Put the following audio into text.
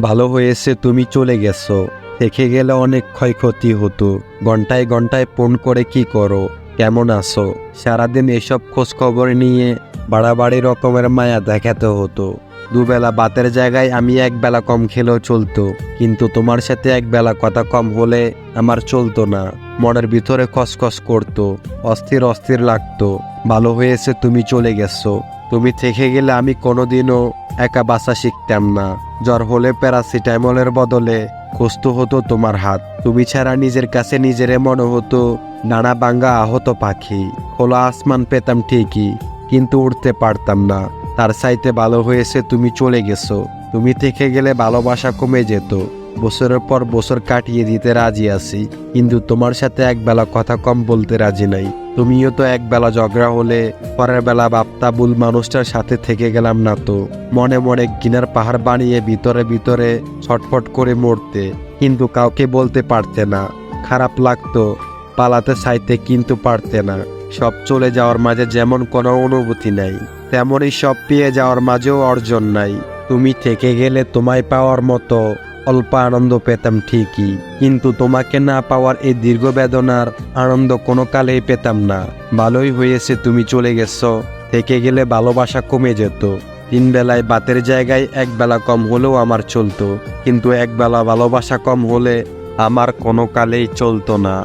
ভালো হয়েছে তুমি চলে গেছো। থেকে গেলে অনেক ক্ষয়ক্ষতি হতো। ঘন্টায় ঘন্টায় ফোন করে কি করো, কেমন আছো, সারাদিন এসব খোঁজ খবর নিয়ে বাড়াবাড়ি রকমের মায়া দেখাতে হতো। দুবেলা ভাতের জায়গায় আমি একবেলা কম খেলেও চলতো, কিন্তু তোমার সাথে একবেলা কথা কম হলে আমার চলতো না। মনের ভিতরে খসখস করতো, অস্থির অস্থির লাগতো। ভালো হয়েছে তুমি চলে গেছো। তুমি থেকে গেলে আমি কোনোদিনও একা বাঁচা শিখতাম না। জ্বর হলে প্যারাসিটামলের বদলে কষ্ট হতো তোমার হাত। তুমি ছাড়া নিজের কাছে নিজেরে মনে হতো ডানা ভাঙ্গা আহত পাখি। খোলা আসমান পেতাম ঠিকই, কিন্তু উড়তে পারতাম না। তার চাইতে ভালো হয়েছে তুমি চলে গেছো। তুমি থেকে গেলে ভালোবাসা কমে যেত। বছরের পর বছর কাটিয়ে দিতে রাজি আছি, কিন্তু তোমার সাথে একবেলা কথা কম বলতে রাজি নাই। তুমিও তো একবেলা ঝগড়া হলে পরের বেলা ভাবতা ভুল মানুষটার সাথে থেকে গেলাম না তো। মনে মনে ঘৃণার পাহাড় বানিয়ে ভিতরে ভিতরে ছটফট করে মরতে, কিন্তু কাউকে বলতে পারতে না। খারাপ লাগতো, পালাতে চাইতে কিন্তু পারতে না। সব চলে যাওয়ার মাঝে যেমন কোনো অনুভূতি নাই, তেমনই সব পেয়ে যাওয়ার মাঝেও অর্জন নাই। তুমি থেকে গেলে তোমায় পাওয়ার মতো অল্প আনন্দ পেতাম ঠিকই, কিন্তু তোমাকে না পাওয়ার এই দীর্ঘ বেদনার আনন্দ কোনো কালেই পেতাম না। ভালোই হয়েছে তুমি চলে গেছো। থেকে গেলে ভালোবাসা কমে যেত। 3 বেলায় ভাতের জায়গায় 1 বেলা কম হলেও আমার চলতো, কিন্তু 1 বেলা ভালোবাসা কম হলে আমার কোনো কালেই চলতো না।